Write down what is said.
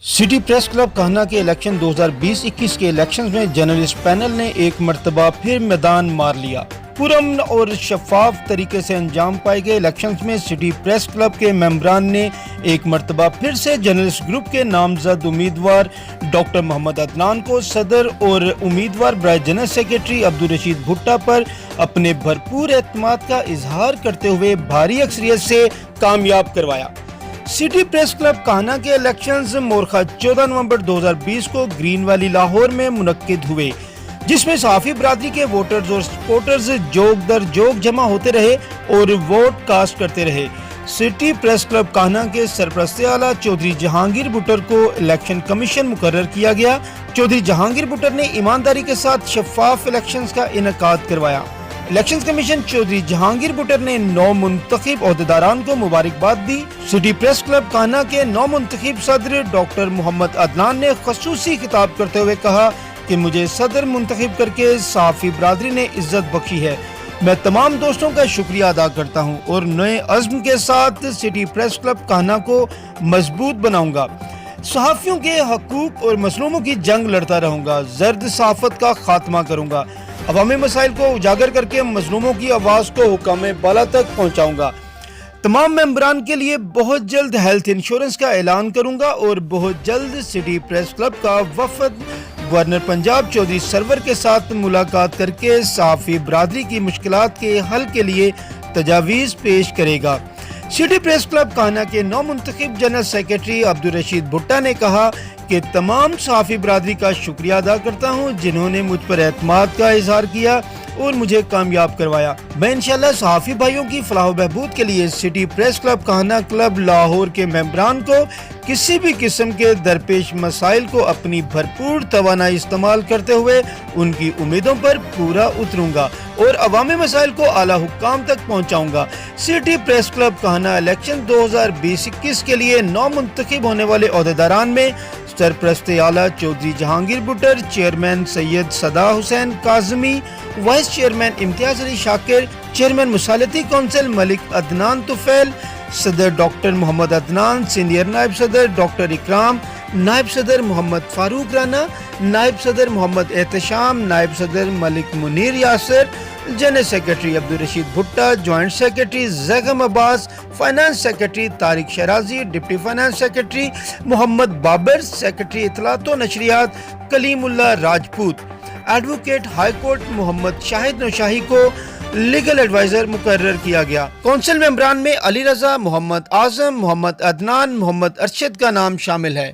City press club Kanha के election 2020-21 के elections में जर्नलिस्ट पैनल ने एक मर्तबा फिर मैदान मार लिया। पुरअमन और शफाफ तरीके से अंजाम पाए गए इलेक्शंस में सिटी प्रेस क्लब के मेंबरान ने एक मर्तबा फिर से जर्नलिस्ट ग्रुप के नामजद उम्मीदवार डॉक्टर मोहम्मद अदनान को सदर और उम्मीदवार बराए जनरल सेक्रेटरी अब्दुल रशीद भुट्टा पर अपने भरपूर एतमाद का इजहार करते हुए भारी अक्सरियत से कामयाब करवाया। सिटी प्रेस क्लब कान्हा के इलेक्शंस मोरखा 14 नवंबर 2020 को ग्रीन वैली लाहौर में मुनक्किद हुए, जिसमें सहाफी बरादरी के वोटर्स और सपोर्टर्स जोग दर जोग जमा होते रहे और वोट कास्ट करते रहे। सिटी प्रेस क्लब कान्हा के सरपरस्त आला चौधरी जहांगीर बुटर को इलेक्शन कमीशन मुकर्रर किया गया। चौधरी जहांगीर बुटर ने ईमानदारी के साथ शफाफ इलेक्शंस का इनेकाद करवाया। इलेक्शन कमीशन चौधरी जहांगीर बुटर ने 9 मुंतखब ओहदेदारान को मुबारकबाद दी। सिटी प्रेस क्लब कान्हा के 9 मुंतखब सदर डॉक्टर मोहम्मद अदनान ने खसूसी खिताब करते हुए कहा कि मुझे सदर मुंतखब करके सहाफी बरादरी ने इज्जत बख्शी है। मैं तमाम दोस्तों का शुक्रिया अदा करता हूं और नए अज़्म के साथ सिटी प्रेस क्लब कान्हा को मजबूत बनाऊंगा। सहाफियों के हकूक और मसलूमों की जंग लड़ता रहूंगा। जर्द सहाफत का खात्मा करूंगा। अवामी मसाइल को उजागर करके मजलूमों की आवाज को हुक्म बाला तक पहुंचाऊंगा। तमाम मेंबरान के लिए बहुत जल्द हेल्थ इंश्योरेंस का ऐलान करूंगा और बहुत जल्द सिटी प्रेस क्लब का वफद गवर्नर पंजाब चौधरी सरवर के साथ मुलाकात करके सहाफी बरादरी की मुश्किलात के हल के लिए तजावीज़ पेश करेगा। सिटी प्रेस क्लब कान्हा के 9 मुंतखब जनरल सेक्रेटरी अब्दुल रशीद भुट्टा ने कहा कि तमाम सहाफी बरादरी का शुक्रिया अदा करता हूँ जिन्होंने मुझ पर एतमाद का इजहार किया और मुझे कामयाब करवाया। मैं इंशाल्लाह सहाफी भाइयों की फलाह व बहबूद के लिए city press club Kanha club Lahore के मेंबरान को किसी भी किस्म के दरपेश मसाइल को अपनी भरपूर तवानाई इस्तेमाल करते हुए उनकी उम्मीदों पर पूरा उतरूंगा और अवामी मसाइल को आला हुक्काम तक पहुंचाऊंगा। City press club Kahna election 2020-21 के लिए 9 मुंतखब होने वाले ओहदेदारान में सरपरस्त आला Chaudhry Jahangir Buttar, chairman Syed Sada Hussain Kazmi, vice chairman Imtiaz Ali Shakir, chairman मुसालती कौंसिल मलिक अदनान तुफैल, सदर डॉक्टर मोहम्मद अदनान, सीनियर नायब सदर डॉक्टर इकराम, नायब सदर मोहम्मद फारूक राना, नायब सदर मोहम्मद एहतशाम, नायब सदर Malik Munir Yasir, general secretary Abdul Rasheed Bhutta, joint secretary Zaigham Abbas, finance secretary Tariq Shirazi, deputy finance secretary Mohammad Babar, secretary इतलात व नशरियात Kalimullah Rajput, advocate high court Mohammad Shahid Naushahi को लीगल एडवाइजर मुकर्रर किया गया। कौंसिल मेंबरान में अली रजा, मोहम्मद आजम, मोहम्मद अदनान, मोहम्मद अरशद का नाम शामिल है।